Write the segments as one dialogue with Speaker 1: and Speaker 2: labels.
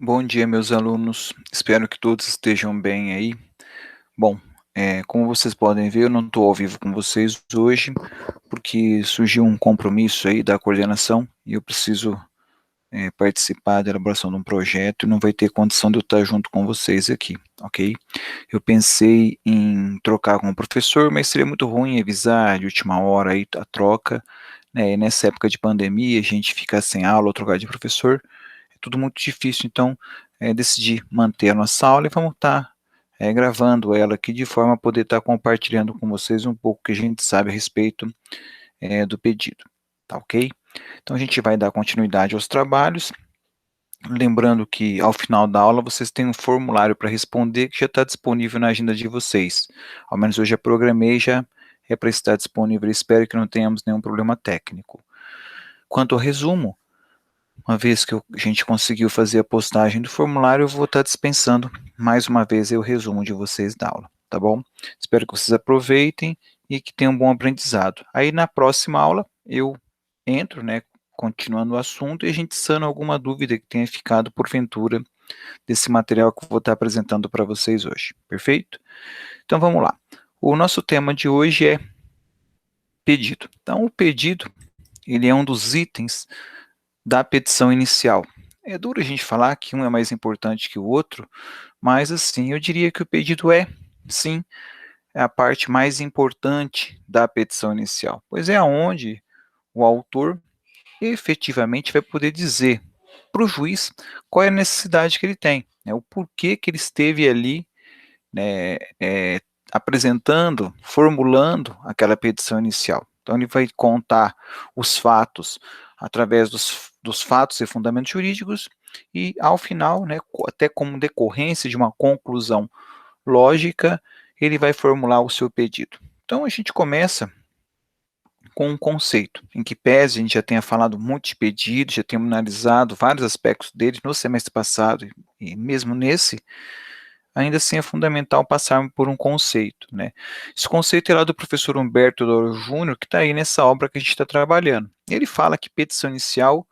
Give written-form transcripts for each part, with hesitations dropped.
Speaker 1: Bom dia, meus alunos. Espero que todos estejam bem aí. Bom, como vocês podem ver, eu não estou ao vivo com vocês hoje, porque surgiu um compromisso aí da coordenação e eu preciso participar da elaboração de um projeto e não vai ter condição de eu estar junto com vocês aqui, ok? Eu pensei em trocar com o professor, mas seria muito ruim avisar de última hora aí a troca, né? E nessa época de pandemia, a gente ficar sem aula ou trocar de professor, é tudo muito difícil, então decidi manter a nossa aula e vamos estar gravando ela aqui de forma a poder estar compartilhando com vocês um pouco que a gente sabe a respeito do pedido, tá ok? Então a gente vai dar continuidade aos trabalhos, lembrando que ao final da aula vocês têm um formulário para responder que já está disponível na agenda de vocês. Ao menos eu já programei, já é para estar disponível, espero que não tenhamos nenhum problema técnico. Quanto ao resumo, uma vez que a gente conseguiu fazer a postagem do formulário, eu vou estar dispensando mais uma vez o resumo de vocês da aula, tá bom? Espero que vocês aproveitem e que tenham um bom aprendizado. Aí na próxima aula eu entro, né, continuando o assunto e a gente sana alguma dúvida que tenha ficado porventura desse material que eu vou estar apresentando para vocês hoje, perfeito? Então vamos lá. O nosso tema de hoje é pedido. Então o pedido, ele é um dos itens da petição inicial. É duro a gente falar que um é mais importante que o outro, mas assim, eu diria que o pedido é, sim, é a parte mais importante da petição inicial, pois é aonde o autor efetivamente vai poder dizer para o juiz qual é a necessidade que ele tem, né, o porquê que ele esteve ali, né, apresentando, formulando aquela petição inicial. Então ele vai contar os fatos através dos fatos e fundamentos jurídicos e ao final, né, até como decorrência de uma conclusão lógica, ele vai formular o seu pedido. Então a gente começa com um conceito, em que pese a gente já tenha falado muito de pedido, já temos analisado vários aspectos dele no semestre passado e mesmo nesse, ainda assim é fundamental passarmos por um conceito, né? Esse conceito é lá do professor Humberto Douro Júnior, que está aí nessa obra que a gente está trabalhando. Ele fala que petição inicial,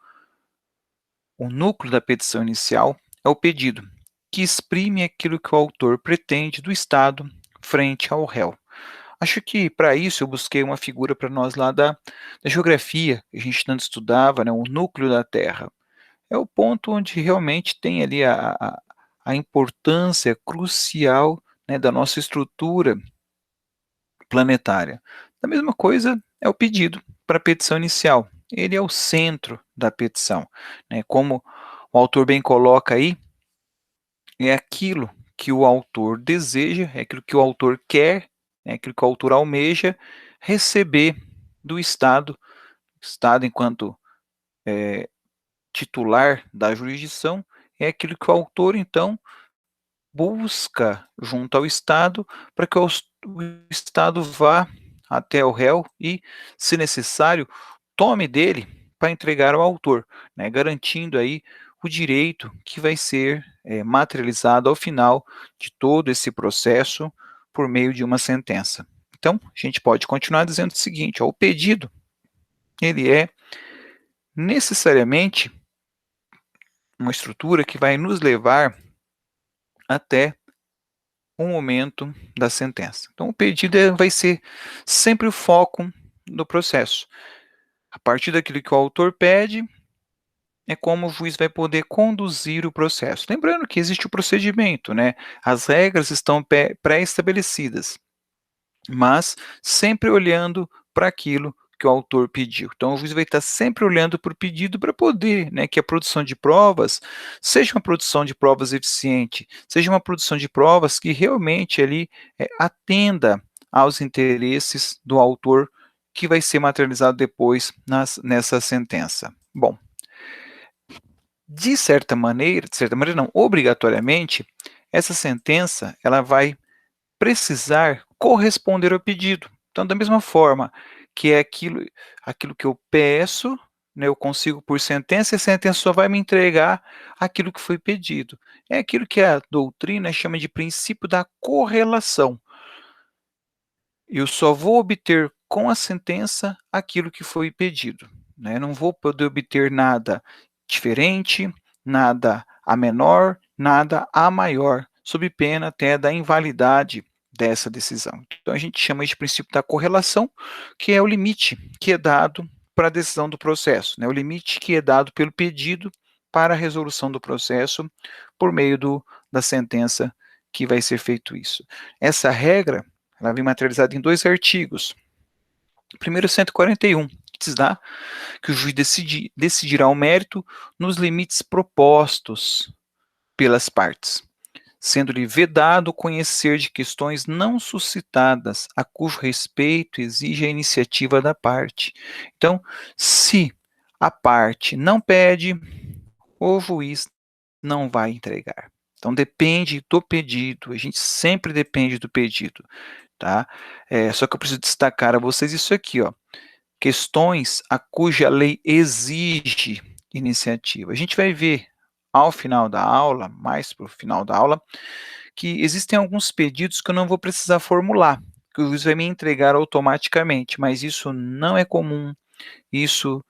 Speaker 1: o núcleo da petição inicial é o pedido, que exprime aquilo que o autor pretende do Estado frente ao réu. Acho que para isso eu busquei uma figura para nós lá da geografia, que a gente tanto estudava, né, o núcleo da Terra. É o ponto onde realmente tem ali a importância crucial, né, da nossa estrutura planetária. A mesma coisa é o pedido para a petição inicial. Ele é o centro da petição, né? Como o autor bem coloca aí, é aquilo que o autor deseja, é aquilo que o autor quer, é aquilo que o autor almeja receber do Estado enquanto titular da jurisdição, é aquilo que o autor então busca junto ao Estado para que o Estado vá até o réu e, se necessário, tome dele para entregar ao autor, né, garantindo aí o direito que vai ser materializado ao final de todo esse processo por meio de uma sentença. Então, a gente pode continuar dizendo o seguinte, ó, o pedido, ele é necessariamente uma estrutura que vai nos levar até o momento da sentença. Então, o pedido vai ser sempre o foco do processo. A partir daquilo que o autor pede, é como o juiz vai poder conduzir o processo. Lembrando que existe o procedimento, né? As regras estão pré-estabelecidas, mas sempre olhando para aquilo que o autor pediu. Então, o juiz vai estar sempre olhando para o pedido para poder, né, que a produção de provas seja uma produção de provas eficiente, seja uma produção de provas que realmente ali atenda aos interesses do autor que vai ser materializado depois nessa sentença. Bom, de certa maneira não, obrigatoriamente, essa sentença ela vai precisar corresponder ao pedido. Então, da mesma forma que é aquilo que eu peço, né, eu consigo por sentença, e a sentença só vai me entregar aquilo que foi pedido. É aquilo que a doutrina chama de princípio da correlação. Eu só vou obter com a sentença aquilo que foi pedido, né? Não vou poder obter nada diferente, nada A menor, nada, a maior, sob pena até da invalidade dessa decisão. Então, a gente chama de princípio da correlação, que é o limite que é dado para a decisão do processo, né? O limite que é dado pelo pedido para a resolução do processo por meio da sentença que vai ser feito isso. Essa regra, ela vem materializada em 2 artigos. Primeiro, 141, que diz lá que o juiz decidirá o mérito nos limites propostos pelas partes, sendo-lhe vedado conhecer de questões não suscitadas, a cujo respeito exige a iniciativa da parte. Então, se a parte não pede, o juiz não vai entregar. Então, depende do pedido, a gente sempre depende do pedido, tá? Só que eu preciso destacar a vocês isso aqui, ó, questões a cuja lei exige iniciativa. A gente vai ver ao final da aula, mais para o final da aula, que existem alguns pedidos que eu não vou precisar formular, que o juiz vai me entregar automaticamente, mas isso não é comum, isso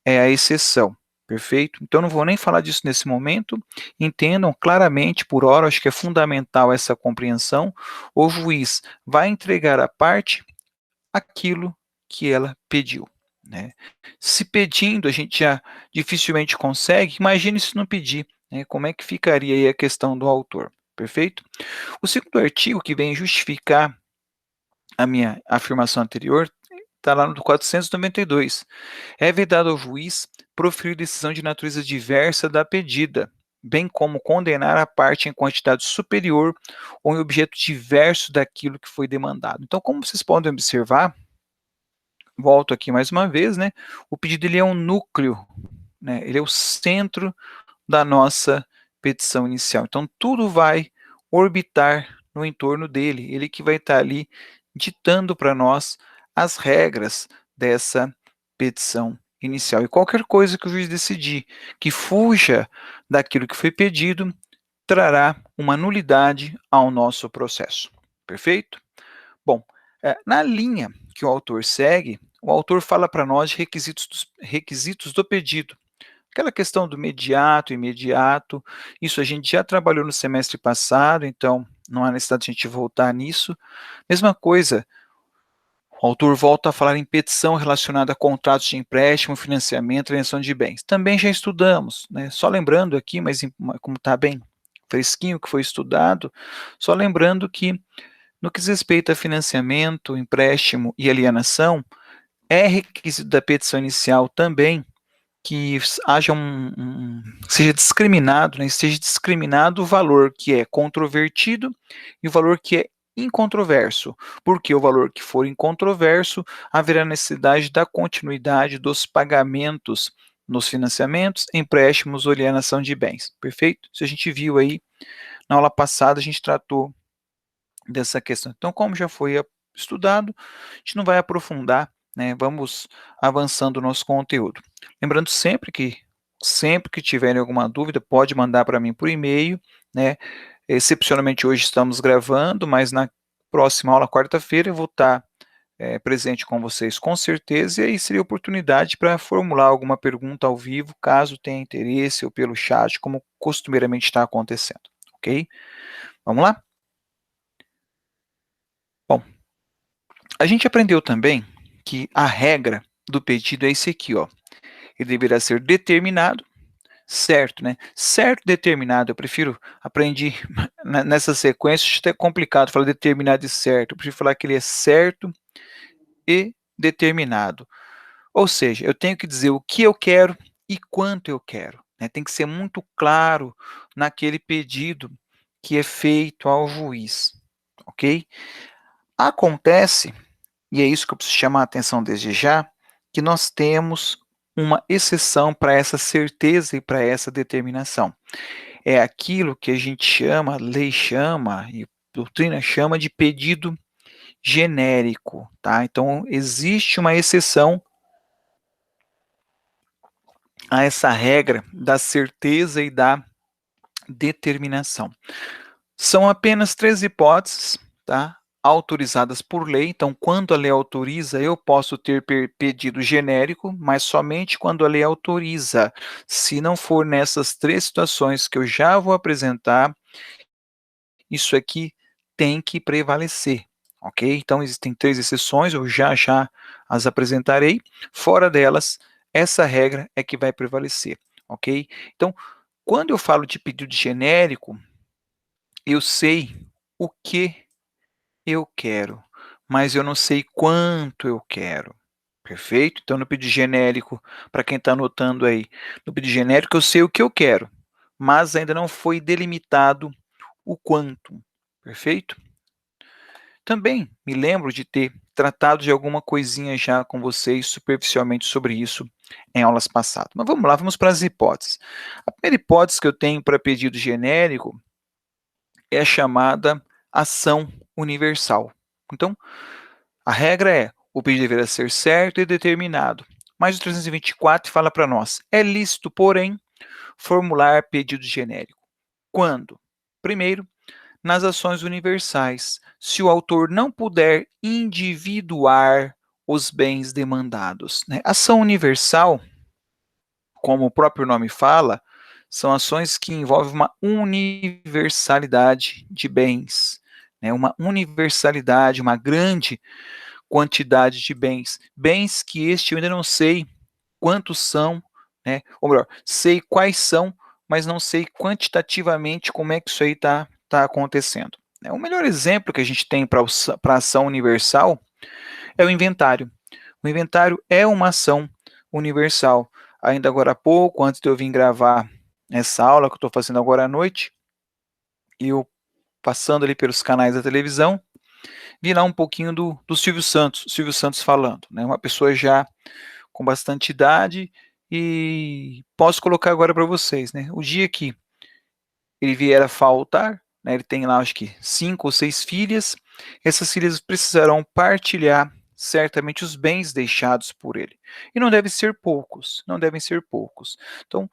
Speaker 1: é a exceção, perfeito? Então não vou nem falar disso nesse momento, entendam claramente, por hora, acho que é fundamental essa compreensão, o juiz vai entregar à parte aquilo que ela pediu, né? Se pedindo a gente já dificilmente consegue, imagine se não pedir, né? Como é que ficaria aí a questão do autor, perfeito? O segundo artigo que vem justificar a minha afirmação anterior está lá no 492. É vedado ao juiz proferir decisão de natureza diversa da pedida, bem como condenar a parte em quantidade superior ou em objeto diverso daquilo que foi demandado. Então, como vocês podem observar, volto aqui mais uma vez, né? O pedido ele é um núcleo, né? Ele é o centro da nossa petição inicial. Então, tudo vai orbitar no entorno dele. Ele que vai estar ali ditando para nós as regras dessa petição inicial. E qualquer coisa que o juiz decidir que fuja daquilo que foi pedido, trará uma nulidade ao nosso processo. Perfeito? Bom, na linha que o autor segue, o autor fala para nós de requisitos do pedido. Aquela questão do mediato, imediato, isso a gente já trabalhou no semestre passado, então não há necessidade de a gente voltar nisso. Mesma coisa, o autor volta a falar em petição relacionada a contratos de empréstimo, financiamento e alienação de bens. Também já estudamos, né? Só lembrando aqui, mas como está bem fresquinho que foi estudado, só lembrando que no que diz respeito a financiamento, empréstimo e alienação, é requisito da petição inicial também que haja seja discriminado, né, esteja discriminado o valor que é controvertido e o valor que é incontroverso, porque o valor que for incontroverso, haverá necessidade da continuidade dos pagamentos nos financiamentos, empréstimos ou alienação de bens, perfeito? Isso a gente viu aí, na aula passada a gente tratou dessa questão. Então, como já foi estudado, a gente não vai aprofundar, né? Vamos avançando o nosso conteúdo. Lembrando sempre que tiverem alguma dúvida, pode mandar para mim por e-mail, né? Excepcionalmente hoje estamos gravando, mas na próxima aula, quarta-feira, eu vou estar presente com vocês com certeza, e aí seria oportunidade para formular alguma pergunta ao vivo, caso tenha interesse, ou pelo chat, como costumeiramente está acontecendo, ok? Vamos lá? Bom, a gente aprendeu também que a regra do pedido é esse aqui, ó. Ele deverá ser determinado, certo, né? Certo, determinado, eu prefiro, aprendi nessa sequência, acho até complicado falar determinado e certo, eu prefiro falar que ele é certo e determinado. Ou seja, eu tenho que dizer o que eu quero e quanto eu quero, né? Tem que ser muito claro naquele pedido que é feito ao juiz, ok? Acontece, e é isso que eu preciso chamar a atenção desde já, que nós temos uma exceção para essa certeza e para essa determinação. É aquilo que a gente chama, a lei chama e a doutrina chama de pedido genérico, tá? Então, existe uma exceção a essa regra da certeza e da determinação. São apenas 3 hipóteses, tá? autorizadas por lei. Então, quando a lei autoriza, eu posso ter pedido genérico, mas somente quando a lei autoriza. Se não for nessas 3 situações que eu já vou apresentar, isso aqui tem que prevalecer, ok? Então, existem 3 exceções, eu já as apresentarei. Fora delas, essa regra é que vai prevalecer, ok? Então, quando eu falo de pedido genérico, eu sei o que eu quero, mas eu não sei quanto eu quero, perfeito? Então, no pedido genérico, para quem está anotando aí, no pedido genérico eu sei o que eu quero, mas ainda não foi delimitado o quanto, perfeito? Também me lembro de ter tratado de alguma coisinha já com vocês superficialmente sobre isso em aulas passadas. Mas vamos lá, vamos para as hipóteses. A primeira hipótese que eu tenho para pedido genérico é a chamada ação universal. Então, a regra é: o pedido deverá ser certo e determinado. Mas o 324 fala para nós: é lícito, porém, formular pedido genérico. Quando? Primeiro, nas ações universais, se o autor não puder individuar os bens demandados, né? Ação universal, como o próprio nome fala, são ações que envolvem uma universalidade de bens, né? Uma universalidade, uma grande quantidade de bens, bens que este eu ainda não sei quantos são, né? Ou melhor, sei quais são, mas não sei quantitativamente como é que isso aí tá acontecendo. O melhor exemplo que a gente tem para a ação universal é o inventário. O inventário é uma ação universal. Ainda agora há pouco, antes de eu vir gravar essa aula que eu estou fazendo agora à noite, eu passando ali pelos canais da televisão, vi lá um pouquinho do Silvio Santos falando, né? Uma pessoa já com bastante idade, e posso colocar agora para vocês, né? O dia que ele vier a faltar, né, ele tem lá acho que 5 ou 6 filhas, essas filhas precisarão partilhar certamente os bens deixados por ele. E não devem ser poucos, não devem ser poucos. Então,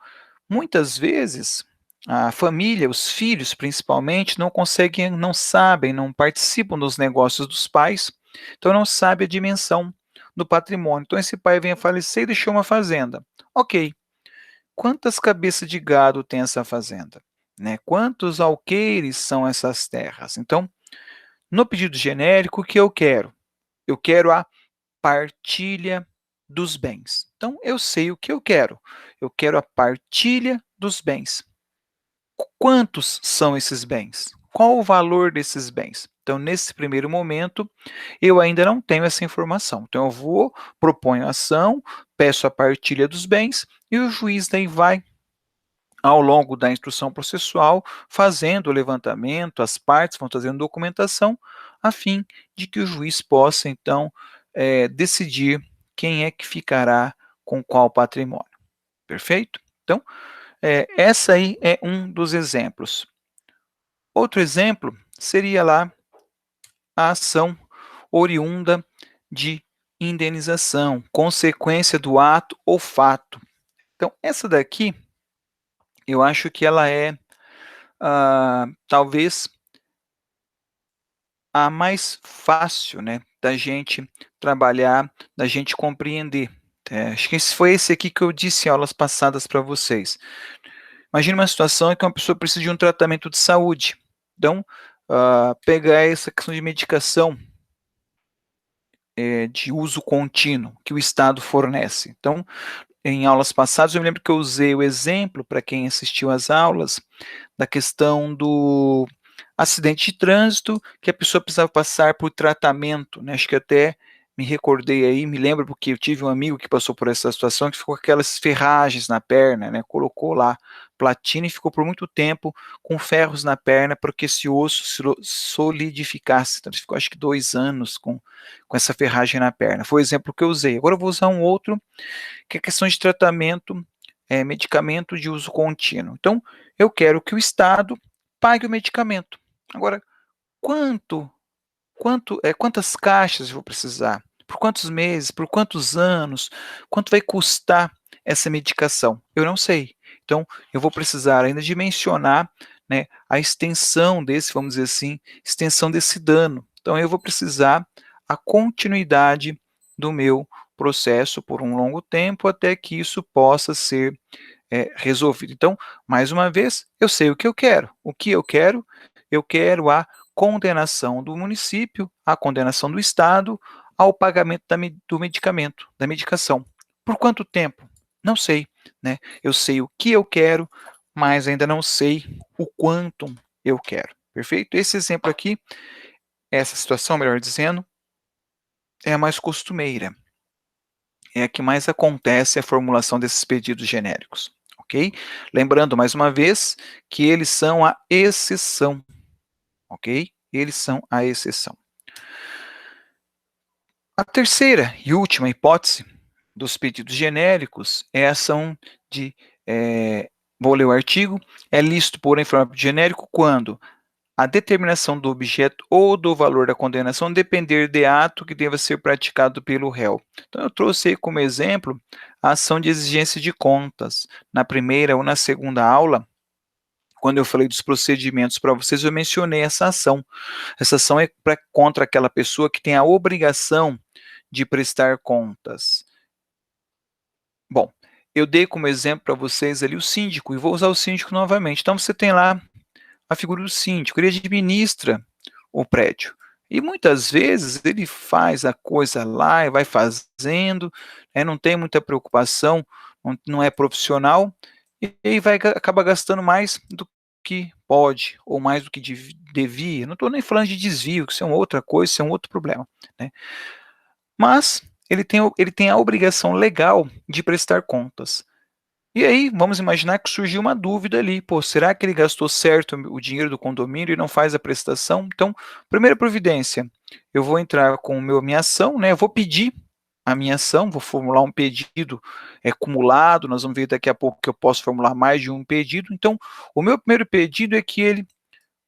Speaker 1: muitas vezes, a família, os filhos principalmente, não conseguem, não sabem, não participam dos negócios dos pais, então não sabe a dimensão do patrimônio. Então esse pai vem a falecer e deixou uma fazenda. Ok, quantas cabeças de gado tem essa fazenda? Né? Quantos alqueires são essas terras? Então, no pedido genérico, o que eu quero? Eu quero a partilha dos bens. Então, eu sei o que eu quero. Eu quero a partilha dos bens. Quantos são esses bens? Qual o valor desses bens? Então, nesse primeiro momento, eu ainda não tenho essa informação. Então, eu vou, proponho a ação, peço a partilha dos bens e o juiz daí vai, ao longo da instrução processual, fazendo o levantamento, as partes vão trazendo documentação, a fim de que o juiz possa, então, decidir quem é que ficará com qual patrimônio. Perfeito? Então, essa aí é um dos exemplos. Outro exemplo seria lá a ação oriunda de indenização, consequência do ato ou fato. Então, essa daqui, eu acho que ela é, talvez, a mais fácil, né, da gente trabalhar, da gente compreender. Acho que foi esse aqui que eu disse em aulas passadas para vocês. Imagine uma situação em que uma pessoa precisa de um tratamento de saúde. Então, pegar essa questão de medicação de uso contínuo que o Estado fornece. Então, em aulas passadas, eu me lembro que eu usei o exemplo, para quem assistiu às aulas, da questão do acidente de trânsito, que a pessoa precisava passar por tratamento, né? Acho que até me recordei aí, me lembro porque eu tive um amigo que passou por essa situação, que ficou com aquelas ferragens na perna, né? Colocou lá platina e ficou por muito tempo com ferros na perna para que esse osso solidificasse. Então, ele ficou acho que 2 anos com essa ferragem na perna. Foi o exemplo que eu usei. Agora eu vou usar um outro, que é a questão de tratamento, medicamento de uso contínuo. Então, eu quero que o Estado pague o medicamento. Agora, quanto, quantas caixas eu vou precisar? Por quantos meses? Por quantos anos? Quanto vai custar essa medicação? Eu não sei. Então, eu vou precisar ainda dimensionar, né, a extensão desse, vamos dizer assim, extensão desse dano. Então, eu vou precisar a continuidade do meu processo por um longo tempo até que isso possa ser resolvido. Então, mais uma vez, eu sei o que eu quero. O que eu quero? Eu quero a condenação do município, a condenação do Estado ao pagamento do medicamento, da medicação. Por quanto tempo? Não sei, né? Eu sei o que eu quero, mas ainda não sei o quanto eu quero. Perfeito? Esse exemplo aqui, essa situação, melhor dizendo, é a mais costumeira. É a que mais acontece a formulação desses pedidos genéricos, ok? Lembrando, mais uma vez, que eles são a exceção, ok? Eles são a exceção. A terceira e última hipótese dos pedidos genéricos é a ação de, vou ler o artigo, é lícito pôr em forma de genérico quando a determinação do objeto ou do valor da condenação depender de ato que deva ser praticado pelo réu. Então, eu trouxe aí como exemplo a ação de exigência de contas. Na primeira ou na segunda aula, quando eu falei dos procedimentos para vocês, eu mencionei essa ação. Essa ação é contra aquela pessoa que tem a obrigação de prestar contas. Bom, eu dei como exemplo para vocês ali o síndico, e vou usar o síndico novamente. Então, você tem lá a figura do síndico, ele administra o prédio. E muitas vezes ele faz a coisa lá e vai fazendo, não tem muita preocupação, não é profissional, e vai, acaba gastando mais do que pode, ou mais do que devia. Não estou nem falando de desvio, que isso é uma outra coisa, isso é um outro problema, né? Mas ele tem a obrigação legal de prestar contas. E aí, vamos imaginar que surgiu uma dúvida ali, pô, será que ele gastou certo o dinheiro do condomínio e não faz a prestação? Então, primeira providência, eu vou entrar com minha ação, né, eu vou pedir a minha ação, vou formular um pedido acumulado, nós vamos ver daqui a pouco que eu posso formular mais de um pedido. Então, o meu primeiro pedido é que ele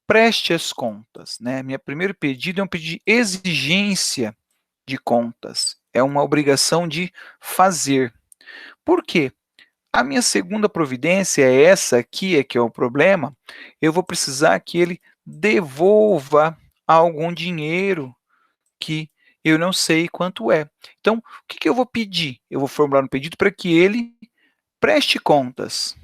Speaker 1: preste as contas, né, meu primeiro pedido é um pedido de exigência de contas, é uma obrigação de fazer. Por quê? A minha segunda providência é essa aqui, é que é o problema, eu vou precisar que ele devolva algum dinheiro que eu não sei quanto é. Então, o que que eu vou pedir? Eu vou formular um pedido para que ele preste contas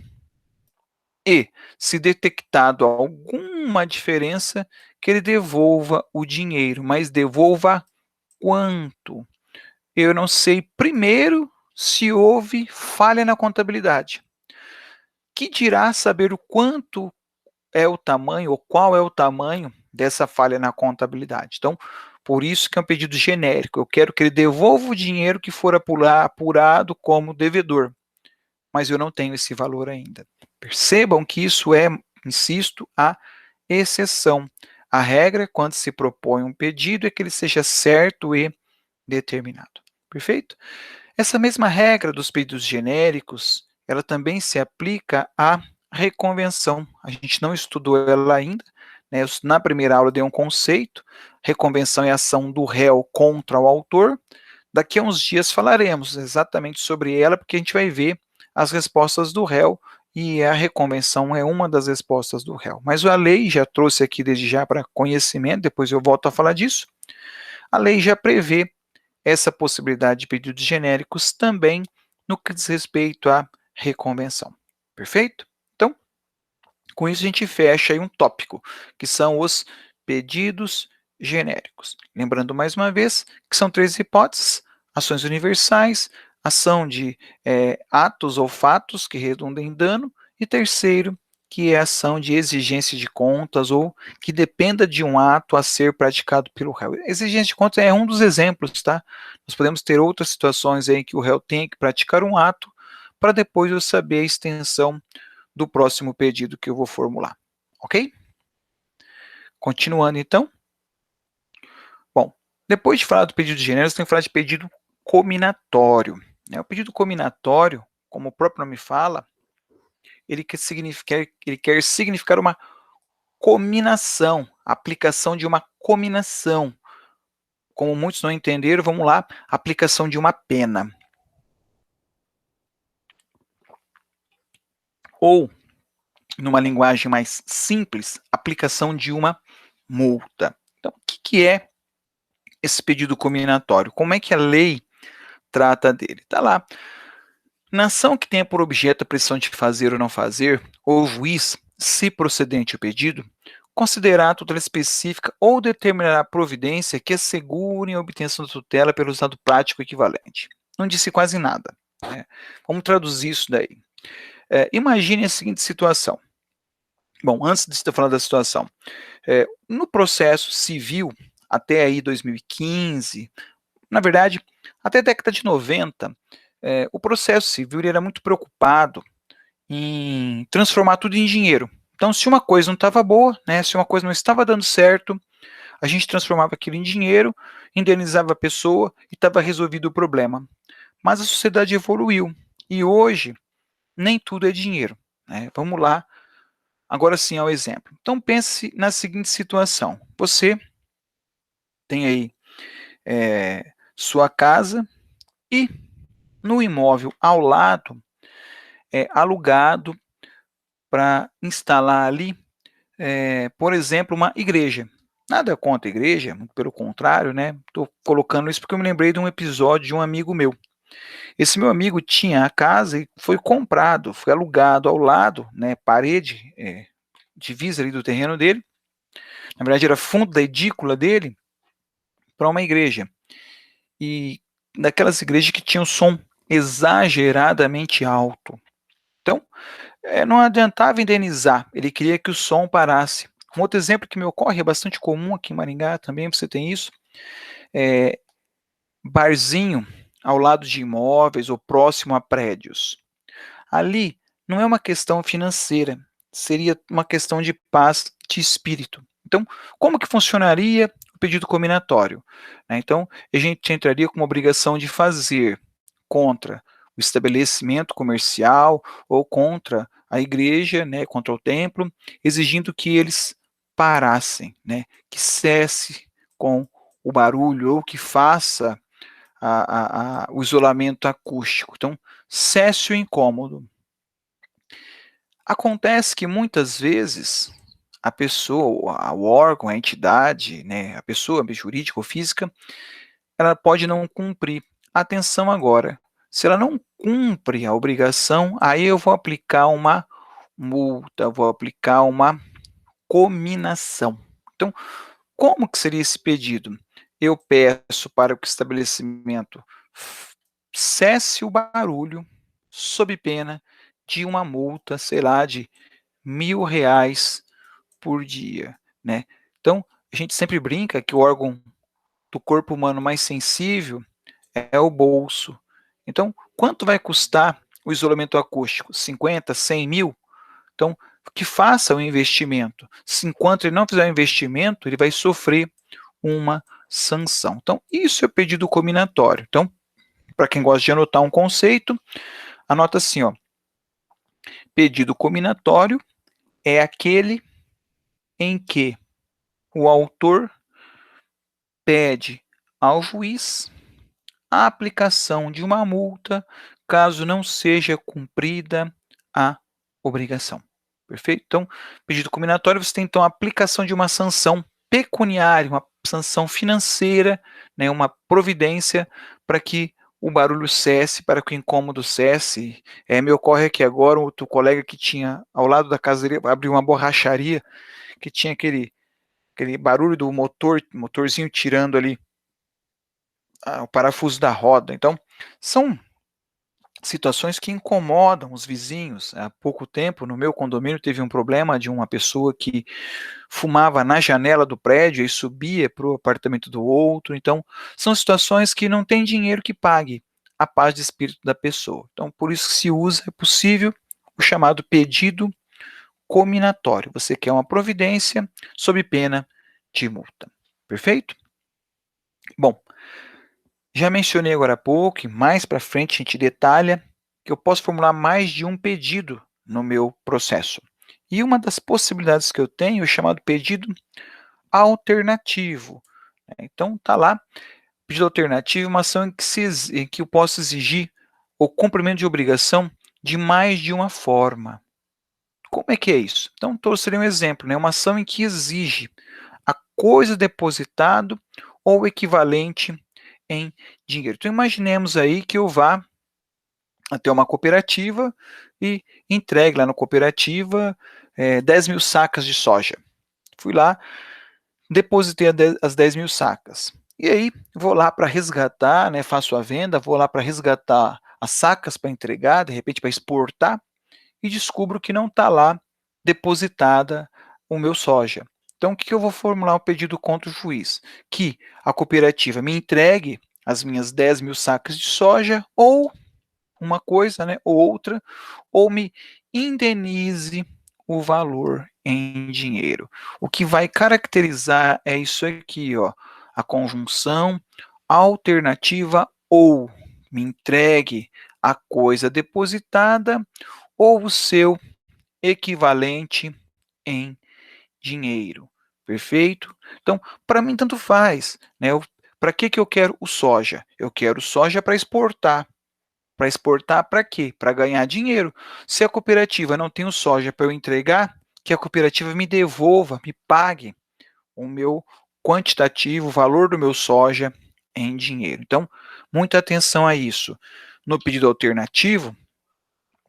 Speaker 1: e, se detectado alguma diferença, que ele devolva o dinheiro, mas devolva quanto? Eu não sei primeiro se houve falha na contabilidade. Que dirá saber o quanto é o tamanho ou qual é o tamanho dessa falha na contabilidade. Então, por isso que é um pedido genérico, eu quero que ele devolva o dinheiro que for apurado como devedor, mas eu não tenho esse valor ainda. Percebam que isso é, insisto, a exceção. A regra, quando se propõe um pedido, é que ele seja certo e determinado. Perfeito? Essa mesma regra dos pedidos genéricos, ela também se aplica à reconvenção. A gente não estudou ela ainda, né? Na primeira aula eu dei um conceito, reconvenção é a ação do réu contra o autor. Daqui a uns dias falaremos exatamente sobre ela, porque a gente vai ver as respostas do réu, e a reconvenção é uma das respostas do réu. Mas a lei já trouxe aqui desde já para conhecimento, depois eu volto a falar disso. A lei já prevê essa possibilidade de pedidos genéricos também no que diz respeito à reconvenção. Perfeito? Então, com isso a gente fecha aí um tópico, que são os pedidos genéricos. Lembrando mais uma vez que são três hipóteses: ações universais, ação de atos ou fatos que redundem em dano, e terceiro, que é a ação de exigência de contas ou que dependa de um ato a ser praticado pelo réu. Exigência de contas é um dos exemplos, tá? Nós podemos ter outras situações em que o réu tem que praticar um ato para depois eu saber a extensão do próximo pedido que eu vou formular, ok? Continuando então. Bom, depois de falar do pedido de gênero, tem que falar de pedido cominatório, né? O pedido cominatório, como o próprio nome fala, ele quer significar uma cominação, aplicação de uma cominação. Como muitos não entenderam, vamos lá, aplicação de uma pena. Ou, numa linguagem mais simples, aplicação de uma multa. Então, o que é esse pedido cominatório? Como é que a lei trata dele? Está lá. Na ação que tenha por objeto a pressão de fazer ou não fazer, o juiz, se procedente o pedido, considerará a tutela específica ou determinará a providência que assegure a obtenção da tutela pelo estado prático equivalente. Não disse quase nada, né? Vamos traduzir isso daí. Imagine a seguinte situação. Bom, antes de eu falar da situação, no processo civil, até aí 2015, na verdade, até a década de 90, o processo civil ele era muito preocupado em transformar tudo em dinheiro. Então, se uma coisa não estava boa, né, se uma coisa não estava dando certo, a gente transformava aquilo em dinheiro, indenizava a pessoa e estava resolvido o problema. Mas a sociedade evoluiu e hoje nem tudo é dinheiro, né? Vamos lá, agora sim ao exemplo. Então pense na seguinte situação: você tem aí sua casa e no imóvel ao lado é alugado para instalar ali, por exemplo, uma igreja. Nada contra a igreja, muito pelo contrário, né? Estou colocando isso porque eu me lembrei de um episódio de um amigo meu. Esse meu amigo tinha a casa e foi comprado, foi alugado ao lado, né, parede, divisa ali do terreno dele, na verdade era fundo da edícula dele, para uma igreja. E daquelas igrejas que tinham som exageradamente alto. Então, não adiantava indenizar, ele queria que o som parasse. Um outro exemplo que me ocorre, é bastante comum aqui em Maringá também, você tem isso, barzinho ao lado de imóveis ou próximo a prédios. Ali não é uma questão financeira, seria uma questão de paz de espírito. Então, como que funcionaria o pedido cominatório? Então, a gente entraria com uma obrigação de fazer contra o estabelecimento comercial ou contra a igreja, né, contra o templo, exigindo que eles parassem, né, que cesse com o barulho ou que faça o isolamento acústico. Então, cesse o incômodo. Acontece que muitas vezes a pessoa, o órgão, a entidade, né, a pessoa jurídica ou física, ela pode não cumprir. Atenção agora, se ela não cumpre a obrigação, aí eu vou aplicar uma multa, vou aplicar uma cominação. Então, como que seria esse pedido? Eu peço para que o estabelecimento cesse o barulho sob pena de uma multa, sei lá, de R$ 1.000 por dia, né. Então, a gente sempre brinca que o órgão do corpo humano mais sensível é o bolso. Então, quanto vai custar o isolamento acústico? 50, 100 mil? Então, que faça o investimento. Se enquanto ele não fizer o investimento, ele vai sofrer uma sanção. Então, isso é o pedido cominatório. Então, para quem gosta de anotar um conceito, anota assim, ó: pedido cominatório é aquele em que o autor pede ao juiz a aplicação de uma multa caso não seja cumprida a obrigação. Perfeito? Então, pedido combinatório, você tem então a aplicação de uma sanção pecuniária, uma sanção financeira, né, uma providência para que o barulho cesse, para que o incômodo cesse. Me ocorre aqui agora outro colega que tinha ao lado da casa dele, abriu uma borracharia que tinha aquele barulho do motorzinho tirando ali o parafuso da roda. Então, são situações que incomodam os vizinhos. Há pouco tempo, no meu condomínio, teve um problema de uma pessoa que fumava na janela do prédio e subia para o apartamento do outro. Então, são situações que não tem dinheiro que pague a paz de espírito da pessoa. Então, por isso que se usa, é possível, o chamado pedido cominatório. Você quer uma providência sob pena de multa. Perfeito? Bom, já mencionei agora há pouco, e mais para frente a gente detalha, que eu posso formular mais de um pedido no meu processo. E uma das possibilidades que eu tenho é o chamado pedido alternativo. Então, está lá, pedido alternativo é uma ação em que eu posso exigir o cumprimento de obrigação de mais de uma forma. Como é que é isso? Então, trouxe um exemplo, né? Uma ação em que exige a coisa depositado ou equivalente em dinheiro. Então, imaginemos aí que eu vá até uma cooperativa e entregue lá na cooperativa 10.000 sacas de soja. Fui lá, depositei as 10.000 sacas. E aí, vou lá para resgatar, né, faço a venda, vou lá para resgatar as sacas para entregar, de repente para exportar, e descubro que não está lá depositada o meu soja. Então, o que eu vou formular um pedido contra o juiz? Que a cooperativa me entregue as minhas 10.000 sacas de soja, ou uma coisa, né, ou outra, ou me indenize o valor em dinheiro. O que vai caracterizar é isso aqui, ó, a conjunção alternativa ou. Me entregue a coisa depositada ou o seu equivalente em dinheiro. Perfeito? Então, para mim tanto faz, né? Para que eu quero o soja? Eu quero soja para exportar. Para exportar para quê? Para ganhar dinheiro. Se a cooperativa não tem o soja para eu entregar, que a cooperativa me devolva, me pague o meu quantitativo, o valor do meu soja em dinheiro. Então, muita atenção a isso. No pedido alternativo,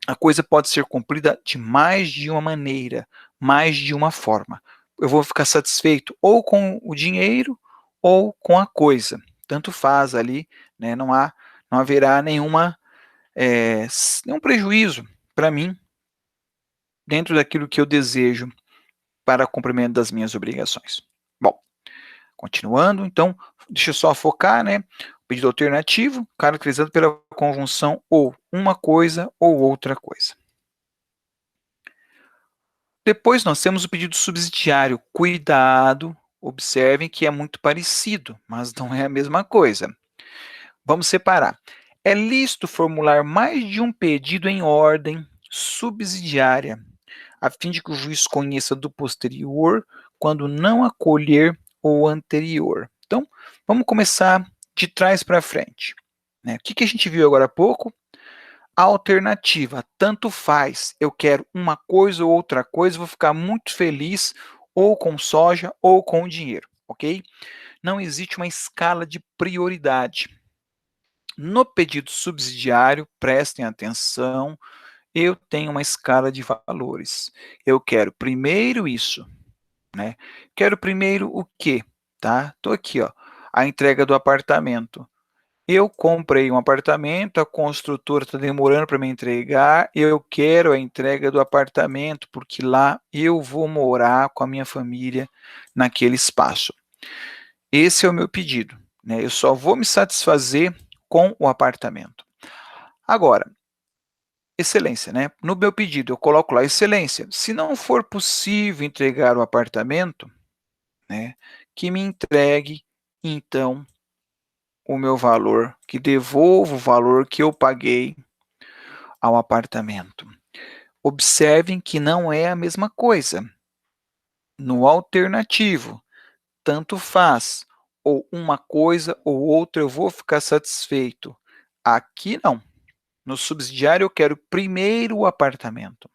Speaker 1: a coisa pode ser cumprida de mais de uma maneira, mais de uma forma. Eu vou ficar satisfeito ou com o dinheiro ou com a coisa. Tanto faz ali, né? Não haverá nenhum prejuízo para mim dentro daquilo que eu desejo para cumprimento das minhas obrigações. Bom, continuando, então, deixa eu só focar, né? Pedido alternativo, caracterizado pela conjunção ou uma coisa ou outra coisa. Depois nós temos o pedido subsidiário. Cuidado, observem que é muito parecido, mas não é a mesma coisa. Vamos separar. É lícito formular mais de um pedido em ordem subsidiária, a fim de que o juiz conheça do posterior, quando não acolher o anterior. Então, vamos começar de trás para frente, né? O que a gente viu agora há pouco? A alternativa, tanto faz, eu quero uma coisa ou outra coisa, vou ficar muito feliz ou com soja ou com dinheiro, ok? Não existe uma escala de prioridade. No pedido subsidiário, prestem atenção, eu tenho uma escala de valores. Eu quero primeiro isso, né? Quero primeiro o quê? Tá? Tô aqui, ó, a entrega do apartamento. Eu comprei um apartamento, a construtora está demorando para me entregar, eu quero a entrega do apartamento, porque lá eu vou morar com a minha família naquele espaço. Esse é o meu pedido, né? Eu só vou me satisfazer com o apartamento. Agora, excelência, né? No meu pedido eu coloco lá excelência. Se não for possível entregar o apartamento, né, que me entregue então o meu valor, que devolva o valor que eu paguei ao apartamento. Observem que não é a mesma coisa. No alternativo, tanto faz, ou uma coisa ou outra eu vou ficar satisfeito. Aqui não. No subsidiário eu quero primeiro o apartamento.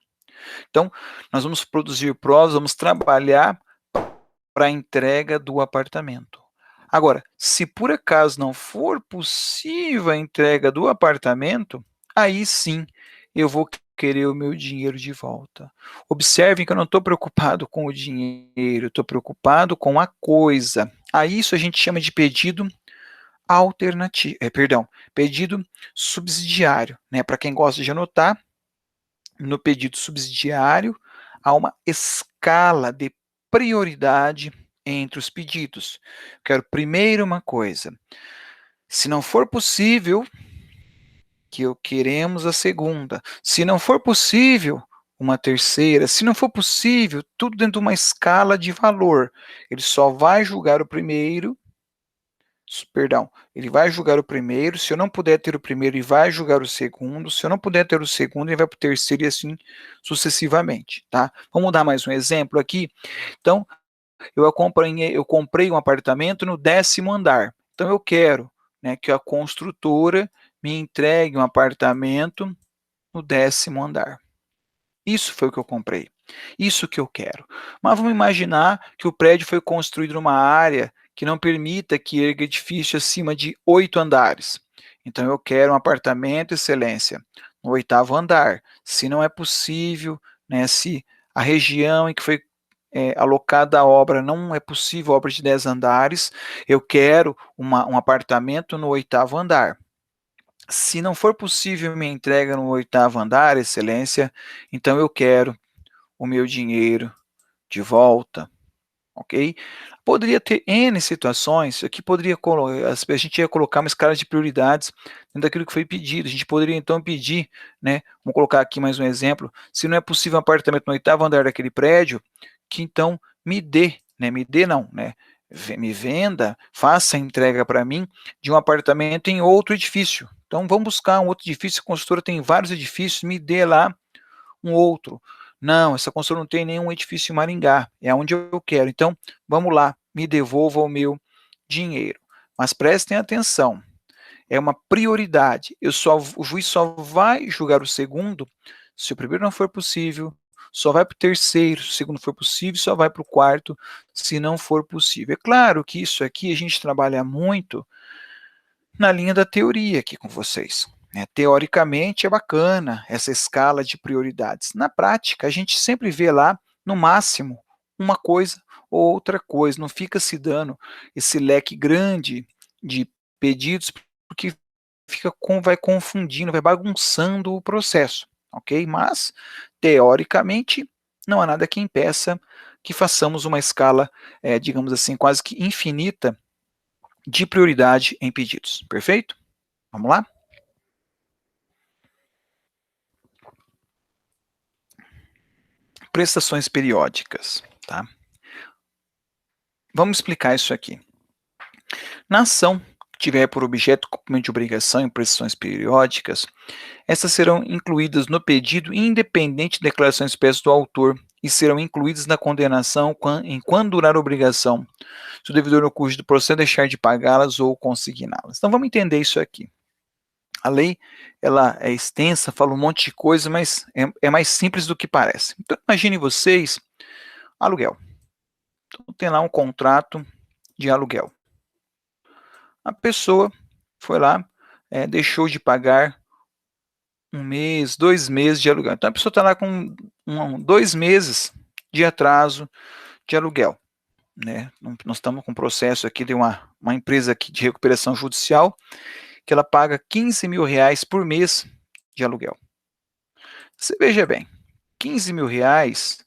Speaker 1: Então, nós vamos produzir provas, vamos trabalhar para a entrega do apartamento. Agora, se por acaso não for possível a entrega do apartamento, aí sim eu vou querer o meu dinheiro de volta. Observem que eu não estou preocupado com o dinheiro, estou preocupado com a coisa. A isso a gente chama de pedido alternativo, pedido subsidiário, né? Para quem gosta de anotar, no pedido subsidiário há uma escala de prioridade entre os pedidos. Quero primeiro uma coisa. Se não for possível, que eu queremos a segunda. Se não for possível, uma terceira. Se não for possível, tudo dentro de uma escala de valor. Ele só vai julgar o primeiro, perdão, ele vai julgar o primeiro, se eu não puder ter o primeiro, ele vai julgar o segundo, se eu não puder ter o segundo, ele vai para o terceiro e assim sucessivamente, tá? Vamos dar mais um exemplo aqui? Então, eu comprei um apartamento no 10º andar, então eu quero, né, que a construtora me entregue um apartamento no 10º andar. Isso foi o que eu comprei. Isso que eu quero. Mas vamos imaginar que o prédio foi construído numa área que não permita que erga edifício acima de 8 andares. Então eu quero um apartamento excelência no 8º andar. Se não é possível, né, se a região em que foi alocada a obra não é possível obra de 10 andares, eu quero um apartamento no 8º andar. Se não for possível minha entrega no 8º andar, excelência, então eu quero o meu dinheiro de volta, ok? Poderia ter N situações, aqui poderia, a gente ia colocar uma escala de prioridades dentro daquilo que foi pedido, a gente poderia então pedir, né, vamos colocar aqui mais um exemplo, se não é possível um apartamento no 8º andar daquele prédio, que então me dê, né, me dê não, né, me venda, faça a entrega para mim de um apartamento em outro edifício. Então vamos buscar um outro edifício, a construtora tem vários edifícios, me dê lá um outro. Não, essa construtora não tem nenhum edifício em Maringá, é onde eu quero. Então, vamos lá, me devolva o meu dinheiro. Mas prestem atenção, é uma prioridade. O juiz só vai julgar o segundo se o primeiro não for possível, só vai para o terceiro, se o segundo for possível, só vai para o quarto, se não for possível. É claro que isso aqui a gente trabalha muito na linha da teoria aqui com vocês. Teoricamente é bacana essa escala de prioridades. Na prática, a gente sempre vê lá, no máximo, uma coisa ou outra coisa. Não fica se dando esse leque grande de pedidos, porque vai confundindo, vai bagunçando o processo, ok? Mas, teoricamente, não há nada que impeça que façamos uma escala, digamos assim, quase que infinita de prioridade em pedidos. Perfeito? Vamos lá? Prestações periódicas, tá? Vamos explicar isso aqui. Na ação que tiver por objeto cumprimento de obrigação em prestações periódicas, essas serão incluídas no pedido independente de declaração expressa do autor e serão incluídas na condenação enquanto durar a obrigação, se o devedor no curso do processo deixar de pagá-las ou consigná-las. Então vamos entender isso aqui. A lei ela é extensa, fala um monte de coisa, mas é mais simples do que parece. Então imagine vocês, aluguel. Então, tem lá um contrato de aluguel. A pessoa foi lá, deixou de pagar 1 mês, 2 meses de aluguel. Então a pessoa está lá com 2 meses de atraso de aluguel. Né? Nós estamos com um processo aqui de uma empresa aqui de recuperação judicial que ela paga 15 mil reais por mês de aluguel. Você veja bem, 15 mil reais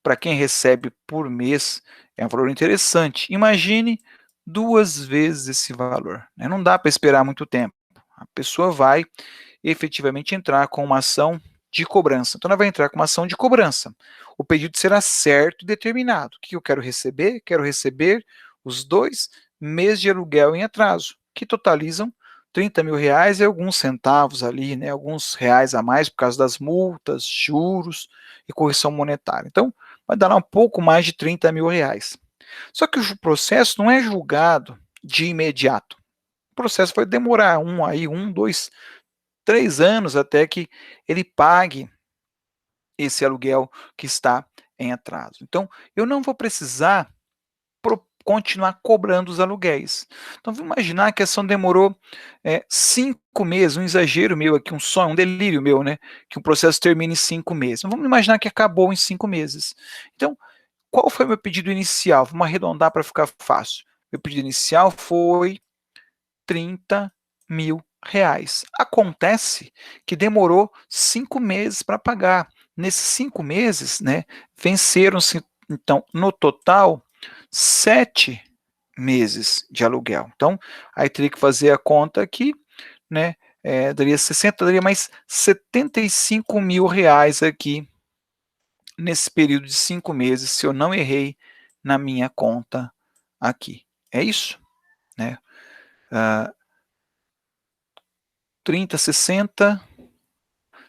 Speaker 1: para quem recebe por mês é um valor interessante. Imagine 2 vezes esse valor. Né? Não dá para esperar muito tempo. A pessoa vai efetivamente entrar com uma ação de cobrança. Então, ela vai entrar com uma ação de cobrança. O pedido será certo e determinado. O que eu quero receber? Quero receber os 2 meses de aluguel em atraso, que totalizam 30 mil reais e alguns centavos ali, né, alguns reais a mais por causa das multas, juros e correção monetária. Então, vai dar lá um pouco mais de 30 mil reais. Só que o processo não é julgado de imediato. O processo vai demorar 2, 3 anos até que ele pague esse aluguel que está em atraso. Então, eu não vou precisar continuar cobrando os aluguéis. Então, vamos imaginar que a ação demorou 5 meses, um exagero meu aqui, um sonho, um delírio meu, né? Que o processo termine em 5 meses. Então, vamos imaginar que acabou em 5 meses. Então, qual foi o meu pedido inicial? Vamos arredondar para ficar fácil. Meu pedido inicial foi 30 mil reais. Acontece que demorou 5 meses para pagar. Nesses 5 meses, né, venceram-se, então, no total, 7 meses de aluguel. Então, aí teria que fazer a conta aqui, né, daria 60, daria mais 75 mil reais aqui, nesse período de 5 meses, se eu não errei na minha conta aqui. É isso, né? 30, 60,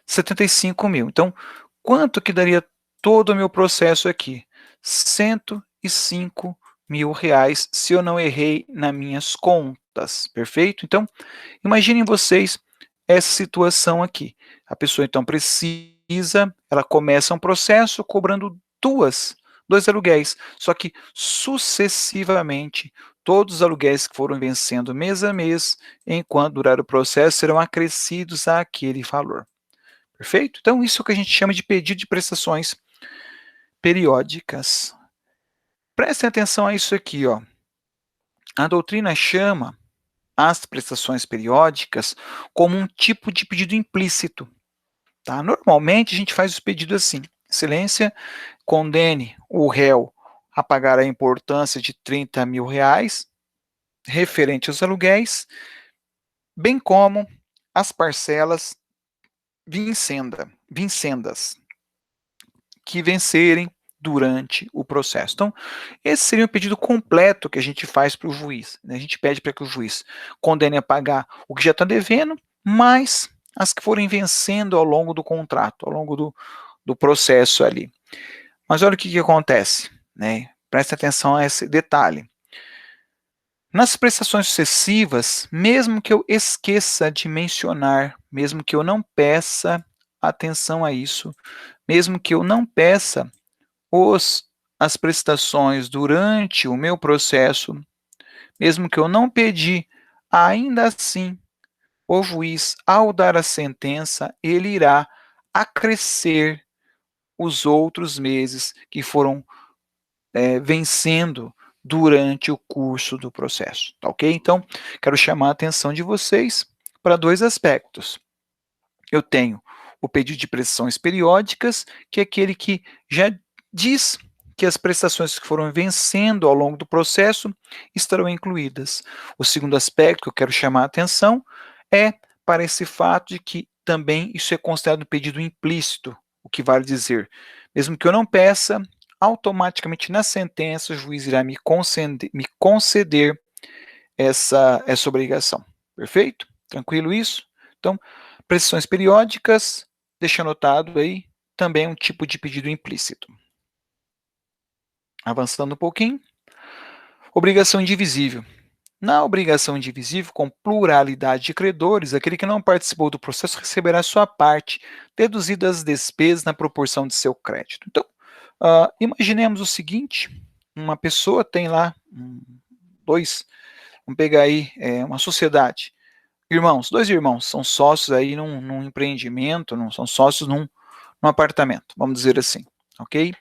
Speaker 1: 75 mil. Então, quanto que daria todo o meu processo aqui? 105 mil reais, se eu não errei nas minhas contas, perfeito? Então, imaginem vocês essa situação aqui. A pessoa, então, precisa juíza, ela começa um processo cobrando dois aluguéis, só que sucessivamente, todos os aluguéis que foram vencendo mês a mês, enquanto durar o processo, serão acrescidos àquele valor. Perfeito? Então, isso é o que a gente chama de pedido de prestações periódicas. Prestem atenção a isso aqui, ó. A doutrina chama as prestações periódicas como um tipo de pedido implícito. Tá? Normalmente, a gente faz os pedidos assim: excelência, condene o réu a pagar a importância de R$ 30.000 referente aos aluguéis, bem como as parcelas vincendas que vencerem durante o processo. Então, esse seria o pedido completo que a gente faz para o juiz, né? A gente pede para que o juiz condene a pagar o que já está devendo, mais as que forem vencendo ao longo do contrato, ao longo do processo ali. Mas olha o que acontece, né? Preste atenção a esse detalhe. Nas prestações sucessivas, mesmo que eu esqueça de mencionar, mesmo que eu não peça atenção a isso, mesmo que eu não peça as prestações durante o meu processo, mesmo que eu não pedi, ainda assim, o juiz, ao dar a sentença, ele irá acrescer os outros meses que foram vencendo durante o curso do processo, tá ok? Então, quero chamar a atenção de vocês para dois aspectos. Eu tenho o pedido de prestações periódicas, que é aquele que já diz que as prestações que foram vencendo ao longo do processo estarão incluídas. O segundo aspecto que eu quero chamar a atenção é para esse fato de que também isso é considerado um pedido implícito, o que vale dizer, mesmo que eu não peça, automaticamente na sentença o juiz irá me conceder essa obrigação. Perfeito? Tranquilo isso? Então, prestações periódicas, deixa anotado aí, também um tipo de pedido implícito. Avançando um pouquinho. Obrigação indivisível. Na obrigação indivisível, com pluralidade de credores, aquele que não participou do processo receberá sua parte, deduzidas as despesas na proporção de seu crédito. Então, imaginemos o seguinte: uma pessoa tem lá vamos pegar aí uma sociedade, dois irmãos, são sócios aí num empreendimento, são sócios num apartamento, vamos dizer assim, ok?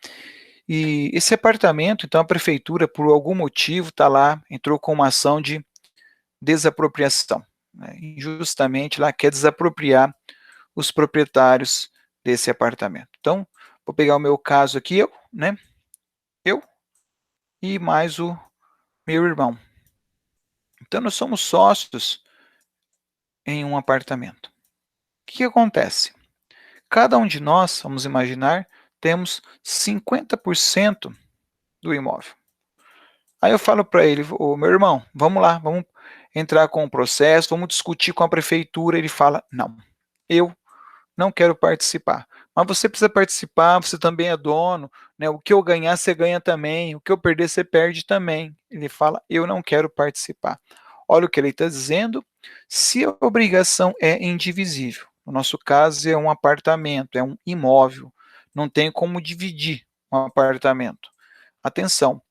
Speaker 1: E esse apartamento, então a prefeitura, por algum motivo, está lá, entrou com uma ação de desapropriação, né? Injustamente lá quer desapropriar os proprietários desse apartamento. Então, vou pegar o meu caso aqui, eu e mais o meu irmão. Então, nós somos sócios em um apartamento. O que acontece? Cada um de nós, vamos imaginar, temos 50% do imóvel. Aí eu falo para ele: ô meu irmão, vamos lá, vamos entrar com o processo, vamos discutir com a prefeitura. Ele fala: não, eu não quero participar. Mas você precisa participar, você também é dono, né? O que eu ganhar, você ganha também, o que eu perder, você perde também. Ele fala: eu não quero participar. Olha o que ele está dizendo: se a obrigação é indivisível, no nosso caso é um apartamento, é um imóvel, não tem como dividir um apartamento. Atenção,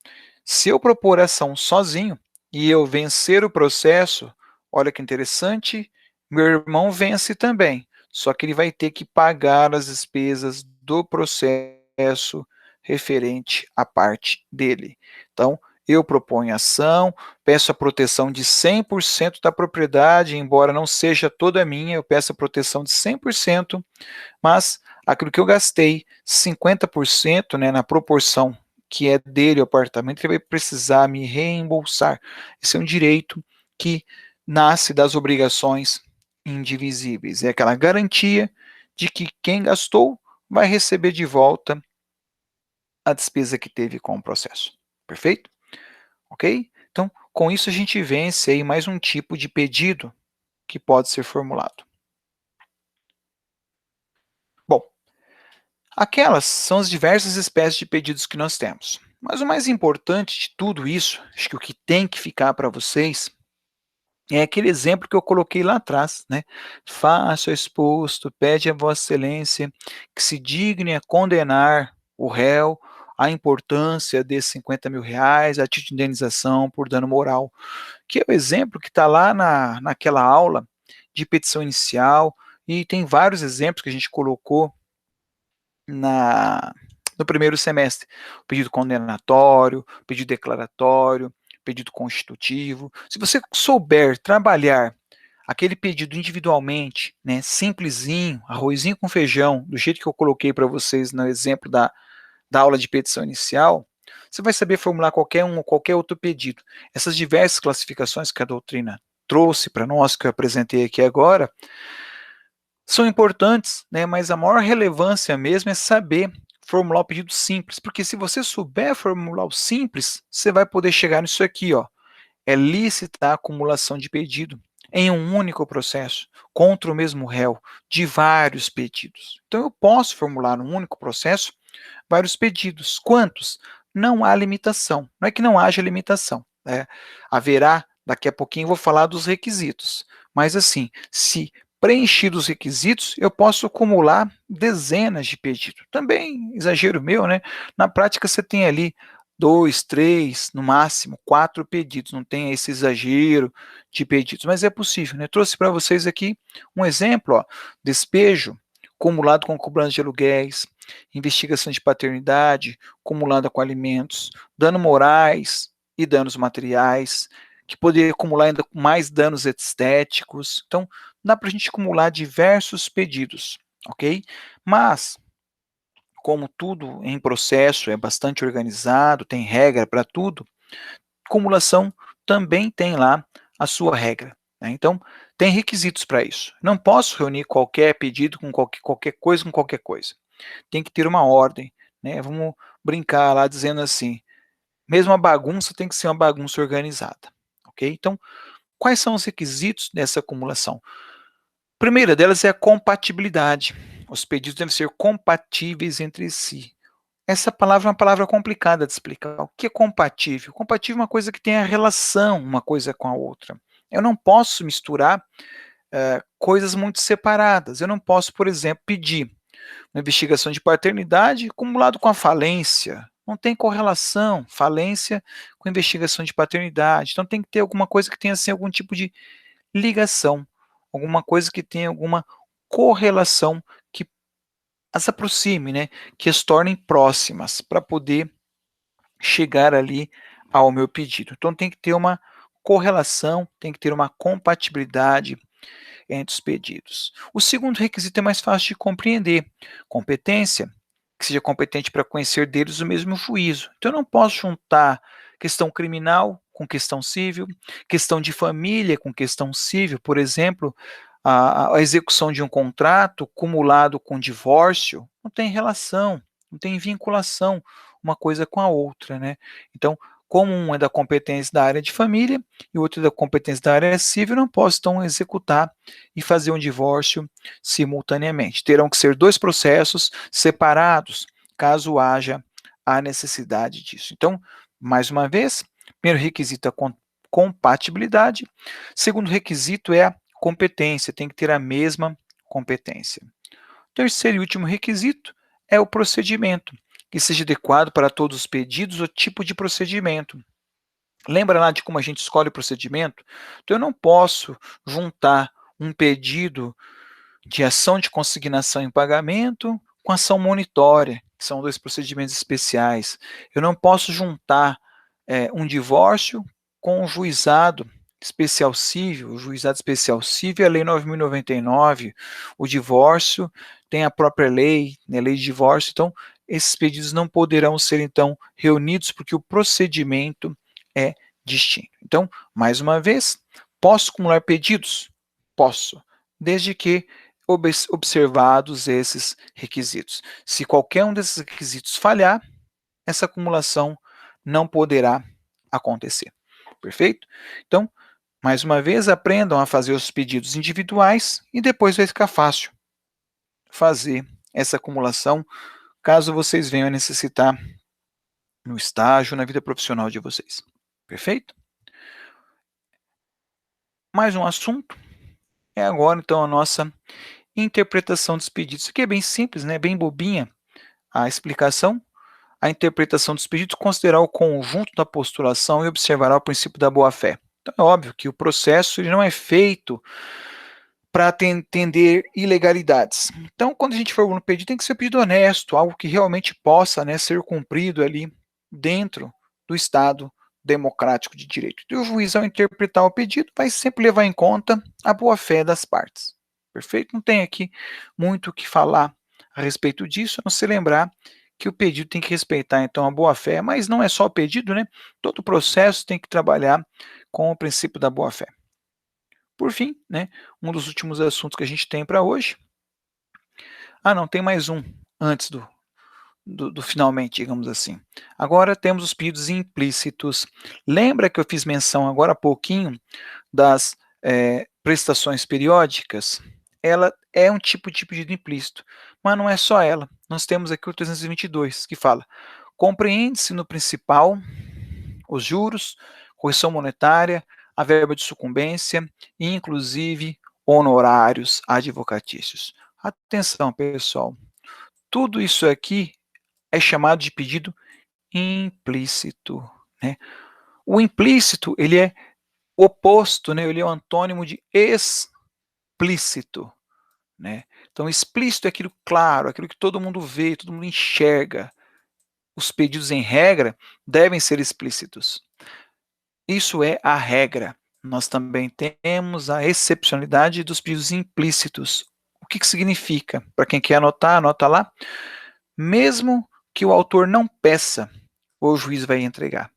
Speaker 1: se eu propor ação sozinho e eu vencer o processo, olha que interessante, meu irmão vence também, só que ele vai ter que pagar as despesas do processo referente à parte dele. Então, eu proponho ação, peço a proteção de 100% da propriedade, embora não seja toda minha, eu peço a proteção de 100%, mas aquilo que eu gastei, 50%, né, na proporção que é dele o apartamento, ele vai precisar me reembolsar. Esse é um direito que nasce das obrigações indivisíveis. É aquela garantia de que quem gastou vai receber de volta a despesa que teve com o processo. Perfeito? Ok? Então, com isso a gente vence aí mais um tipo de pedido que pode ser formulado. Bom, aquelas são as diversas espécies de pedidos que nós temos. Mas o mais importante de tudo isso, acho que o que tem que ficar para vocês, É aquele exemplo que eu coloquei lá atrás, né? Faça o exposto, pede a Vossa Excelência que se digne a condenar o réu à importância de R$ 50.000, a título de indenização por dano moral, que é o exemplo que está lá naquela aula de petição inicial, e tem vários exemplos que a gente colocou na, no primeiro semestre. Pedido condenatório, pedido declaratório, pedido constitutivo. Se você souber trabalhar aquele pedido individualmente, né, simplesinho, arrozinho com feijão, do jeito que eu coloquei para vocês no exemplo da aula de petição inicial, você vai saber formular qualquer um ou qualquer outro pedido. Essas diversas classificações que a doutrina trouxe para nós, que eu apresentei aqui agora, são importantes, né, mas a maior relevância mesmo é saber formular o pedido simples, porque se você souber formular o simples, você vai poder chegar nisso aqui, ó. É lícita a acumulação de pedido em um único processo, contra o mesmo réu, de vários pedidos. Então, eu posso formular num único processo vários pedidos. Quantos? Não há limitação. Não é que não haja limitação, né? Haverá, daqui a pouquinho, eu vou falar dos requisitos. Mas, assim, se preenchidos os requisitos, eu posso acumular dezenas de pedidos. Também, exagero meu, né? Na prática, você tem ali dois, três, no máximo, quatro pedidos. Não tem esse exagero de pedidos, mas é possível, né? Trouxe para vocês aqui um exemplo, ó, despejo acumulado com cobrança de aluguéis, investigação de paternidade, acumulada com alimentos, danos morais e danos materiais, que poderia acumular ainda mais danos estéticos. Então, dá para a gente acumular diversos pedidos, ok? Mas, como tudo em processo é bastante organizado, tem regra para tudo, acumulação também tem lá a sua regra, né? Então, tem requisitos para isso. Não posso reunir qualquer pedido com qualquer coisa com qualquer coisa. Tem que ter uma ordem, né? Vamos brincar lá dizendo assim, mesmo a bagunça tem que ser uma bagunça organizada, ok? Então, quais são os requisitos dessa acumulação? A primeira delas é a compatibilidade. Os pedidos devem ser compatíveis entre si. Essa palavra é uma palavra complicada de explicar. O que é compatível? Compatível é uma coisa que tem a relação uma coisa com a outra. Eu não posso misturar coisas muito separadas. Eu não posso, por exemplo, pedir uma investigação de paternidade acumulado com a falência. Não tem correlação, falência com investigação de paternidade. Então tem que ter alguma coisa que tenha assim, algum tipo de ligação, alguma coisa que tenha alguma correlação que as aproxime, né, que as tornem próximas para poder chegar ali ao meu pedido. Então tem que ter uma correlação, tem que ter uma compatibilidade entre os pedidos. O segundo requisito é mais fácil de compreender: competência, que seja competente para conhecer deles o mesmo juízo. Então eu não posso juntar questão criminal com questão civil, questão de família com questão civil, por exemplo, a execução de um contrato cumulado com divórcio, não tem relação, não tem vinculação uma coisa com a outra, né? Então, como um é da competência da área de família e o outro é da competência da área civil, não posso então executar e fazer um divórcio simultaneamente. Terão que ser dois processos separados, caso haja a necessidade disso. Então, mais uma vez, primeiro requisito é a compatibilidade, segundo requisito é a competência, tem que ter a mesma competência. Terceiro e último requisito é o procedimento, que seja adequado para todos os pedidos ou tipo de procedimento. Lembra lá de como a gente escolhe o procedimento? Então, eu não posso juntar um pedido de ação de consignação em pagamento com ação monitória, que são dois procedimentos especiais. Eu não posso juntar um divórcio com um juizado especial civil. O juizado especial civil é a Lei 9.099, o divórcio tem a própria lei, né, lei de divórcio, então esses pedidos não poderão ser então reunidos porque o procedimento é distinto. Então, mais uma vez, posso acumular pedidos? Posso, desde que observados esses requisitos. Se qualquer um desses requisitos falhar, essa acumulação não poderá acontecer. Perfeito? Então, mais uma vez, aprendam a fazer os pedidos individuais e depois vai ficar fácil fazer essa acumulação, caso vocês venham a necessitar no estágio, na vida profissional de vocês. Perfeito? Mais um assunto, é agora então a nossa interpretação dos pedidos. Isso aqui é bem simples, né, bem bobinha a explicação. A interpretação dos pedidos considerar o conjunto da postulação e observará o princípio da boa-fé. Então é óbvio que o processo ele não é feito para atender ilegalidades. Então, quando a gente for no pedido, tem que ser um pedido honesto, algo que realmente possa, né, ser cumprido ali dentro do Estado democrático de direito. E o juiz, ao interpretar o pedido, vai sempre levar em conta a boa-fé das partes. Perfeito? Não tem aqui muito o que falar a respeito disso, a não se lembrar que o pedido tem que respeitar, então, a boa-fé, mas não é só o pedido, né? Todo o processo tem que trabalhar com o princípio da boa-fé. Por fim, né, um dos últimos assuntos que a gente tem para hoje. Ah, não, tem mais um antes do finalmente, digamos assim. Agora temos os pedidos implícitos. Lembra que eu fiz menção agora há pouquinho das prestações periódicas? Ela é um tipo de pedido implícito, mas não é só ela. Nós temos aqui o 322, que fala: compreende-se no principal os juros, correção monetária, a verba de sucumbência e, inclusive, honorários advocatícios. Atenção, pessoal, tudo isso aqui é chamado de pedido implícito, né? O implícito, ele é oposto, né? Ele é o antônimo de explícito, né? Então, explícito é aquilo claro, aquilo que todo mundo vê, todo mundo enxerga. Os pedidos em regra devem ser explícitos. Isso é a regra. Nós também temos a excepcionalidade dos pedidos implícitos. O que significa? Para quem quer anotar, anota lá. Mesmo que o autor não peça, o juiz vai entregar.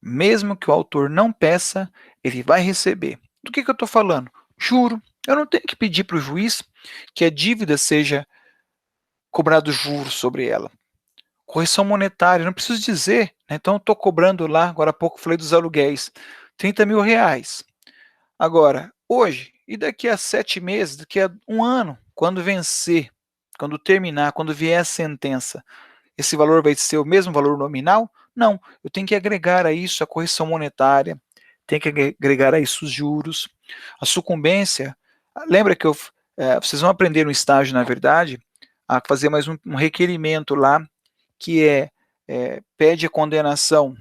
Speaker 1: Mesmo que o autor não peça, ele vai receber. Do que eu estou falando? Juro. Eu não tenho que pedir para o juiz que a dívida seja cobrado juros sobre ela. Correção monetária, não preciso dizer, né? Então eu estou cobrando lá, agora há pouco falei dos aluguéis, 30 mil reais. Agora, hoje, e daqui a 7 meses, daqui a um ano, quando vencer, quando terminar, quando vier a sentença, esse valor vai ser o mesmo valor nominal? Não, eu tenho que agregar a isso a correção monetária, tenho que agregar a isso os juros, a sucumbência. Lembra que vocês vão aprender no estágio, na verdade, a fazer mais um requerimento lá, que pede a condenação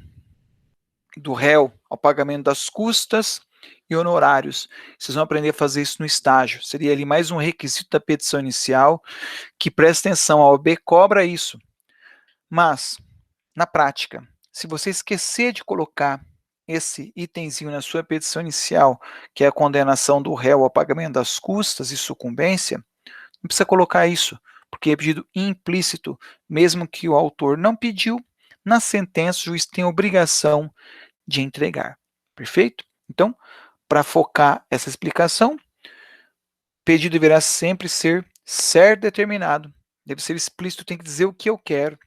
Speaker 1: do réu ao pagamento das custas e honorários. Vocês vão aprender a fazer isso no estágio. Seria ali mais um requisito da petição inicial, que presta atenção, a OAB cobra isso. Mas, na prática, se você esquecer de colocar esse itemzinho na sua petição inicial, que é a condenação do réu ao pagamento das custas e sucumbência, não precisa colocar isso, porque é pedido implícito, mesmo que o autor não pediu, na sentença o juiz tem a obrigação de entregar. Perfeito? Então, para focar essa explicação, o pedido deverá sempre ser certo determinado, deve ser explícito, tem que dizer o que eu quero.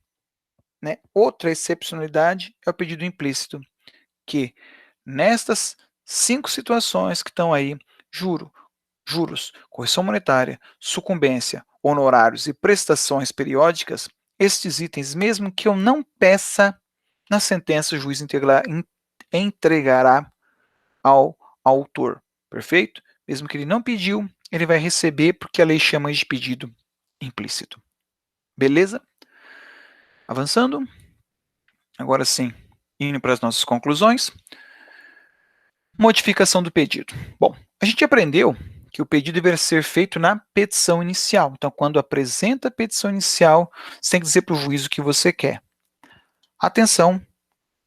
Speaker 1: Né? Outra excepcionalidade é o pedido implícito, que nestas 5 situações que estão aí, juros, correção monetária, sucumbência, honorários e prestações periódicas, estes itens, mesmo que eu não peça, na sentença o juiz entregará ao autor. Perfeito? Mesmo que ele não pediu, ele vai receber, porque a lei chama de pedido implícito. Beleza? Avançando. Agora sim, indo para as nossas conclusões. Modificação do pedido. Bom, a gente aprendeu que o pedido deveria ser feito na petição inicial. Então, quando apresenta a petição inicial, você tem que dizer para o juiz o que você quer. Atenção,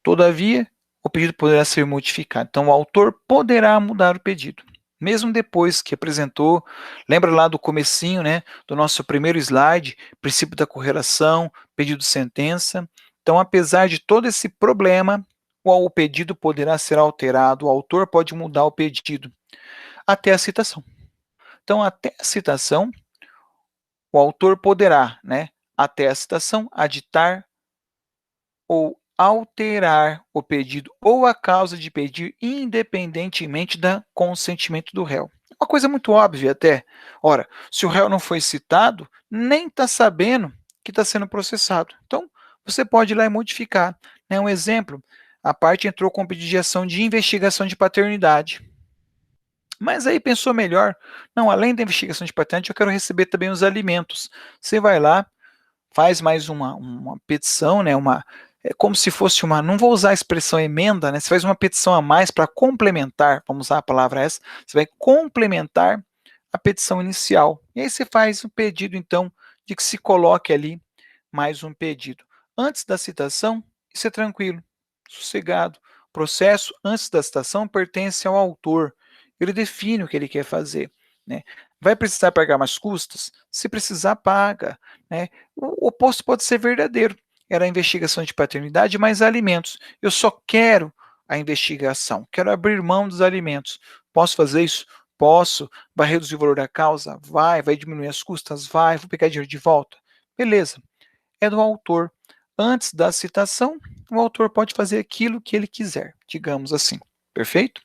Speaker 1: todavia, o pedido poderá ser modificado. Então, o autor poderá mudar o pedido, mesmo depois que apresentou. Lembra lá do comecinho, né, do nosso primeiro slide, princípio da correlação, pedido de sentença. Então, apesar de todo esse problema, o pedido poderá ser alterado, o autor pode mudar o pedido até a citação. Então, até a citação, o autor poderá, né, até a citação, aditar ou alterar o pedido ou a causa de pedir, independentemente do consentimento do réu. Uma coisa muito óbvia até. Ora, se o réu não foi citado, nem está sabendo que está sendo processado. Então, você pode ir lá e modificar. Um exemplo, a parte entrou com pedido de ação de investigação de paternidade. Mas aí pensou melhor, não, além da investigação de patente, eu quero receber também os alimentos. Você vai lá, faz mais uma petição, né, é como se fosse uma, não vou usar a expressão emenda, né, você faz uma petição a mais para complementar, vamos usar a palavra essa, você vai complementar a petição inicial. E aí você faz o pedido, então, de que se coloque ali mais um pedido. Antes da citação, isso é tranquilo, sossegado. O processo, antes da citação, pertence ao autor. Ele define o que ele quer fazer, né? Vai precisar pagar mais custas? Se precisar, paga, né? O oposto pode ser verdadeiro. Era a investigação de paternidade mais alimentos. Eu só quero a investigação, quero abrir mão dos alimentos. Posso fazer isso? Posso. Vai reduzir o valor da causa? Vai. Vai diminuir as custas? Vai. Vou pegar dinheiro de volta? Beleza. É do autor. Antes da citação, o autor pode fazer aquilo que ele quiser, digamos assim. Perfeito?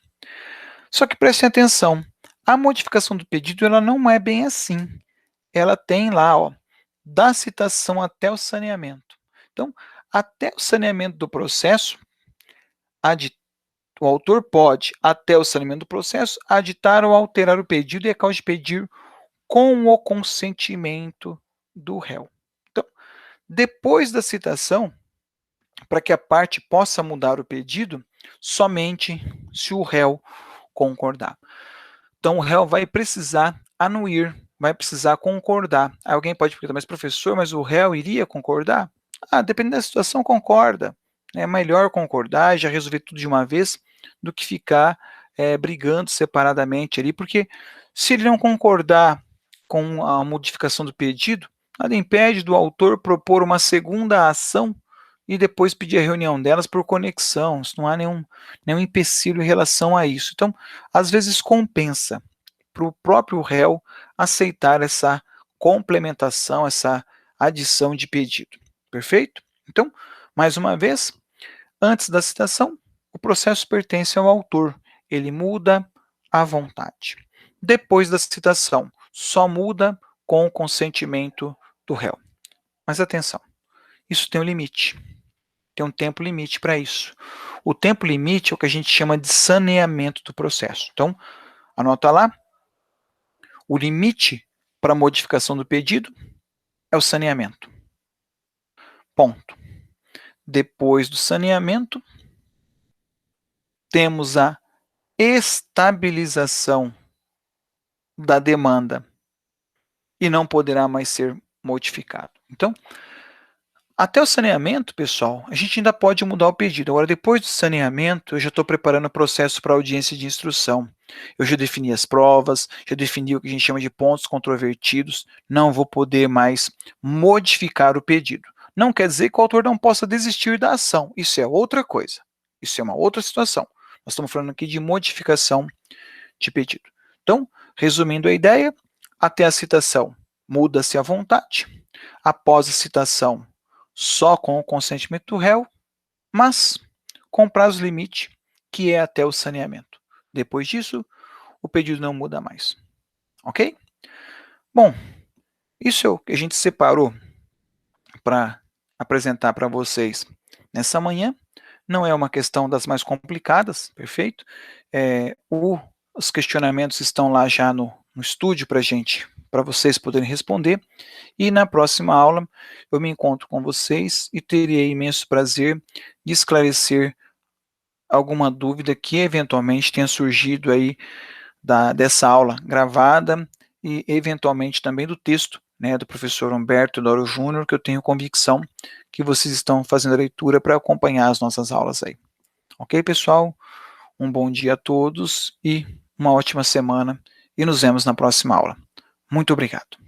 Speaker 1: Só que prestem atenção, a modificação do pedido ela não é bem assim. Ela tem lá, ó, da citação até o saneamento. Então, até o saneamento do processo, o autor pode, até o saneamento do processo, aditar ou alterar o pedido e a causa de pedir com o consentimento do réu. Então, depois da citação, para que a parte possa mudar o pedido, somente se o réu concordar. Então, o réu vai precisar anuir, vai precisar concordar. Aí alguém pode perguntar, mas professor, mas o réu iria concordar? Ah, dependendo da situação, concorda. É melhor concordar e já resolver tudo de uma vez do que ficar brigando separadamente ali, porque se ele não concordar com a modificação do pedido, nada impede do autor propor uma segunda ação e depois pedir a reunião delas por conexão. Não há nenhum empecilho em relação a isso. Então, às vezes compensa para o próprio réu aceitar essa complementação, essa adição de pedido. Perfeito? Então, mais uma vez, antes da citação, o processo pertence ao autor, ele muda à vontade. Depois da citação, só muda com o consentimento do réu. Mas atenção, isso tem um limite, tem um tempo limite para isso. O tempo limite é o que a gente chama de saneamento do processo. Então, anota lá, o limite para modificação do pedido é o saneamento. Ponto. Depois do saneamento, temos a estabilização da demanda e não poderá mais ser modificado. Então, até o saneamento, pessoal, a gente ainda pode mudar o pedido. Agora, depois do saneamento, eu já estou preparando o processo para audiência de instrução. Eu já defini as provas, já defini o que a gente chama de pontos controvertidos, não vou poder mais modificar o pedido. Não quer dizer que o autor não possa desistir da ação, isso é outra coisa, isso é uma outra situação. Nós estamos falando aqui de modificação de pedido. Então, resumindo a ideia, até a citação muda-se à vontade, após a citação só com o consentimento do réu, mas com prazo limite, que é até o saneamento. Depois disso, o pedido não muda mais. Ok? Bom, isso é o que a gente separou para apresentar para vocês nessa manhã. Não é uma questão das mais complicadas, perfeito? Os questionamentos estão lá já no estúdio para vocês poderem responder. E na próxima aula eu me encontro com vocês e terei imenso prazer de esclarecer alguma dúvida que eventualmente tenha surgido aí dessa aula gravada e eventualmente também do texto, né, do professor Humberto Doro Júnior, que eu tenho convicção que vocês estão fazendo a leitura para acompanhar as nossas aulas aí. Ok, pessoal? Um bom dia a todos e uma ótima semana e nos vemos na próxima aula. Muito obrigado.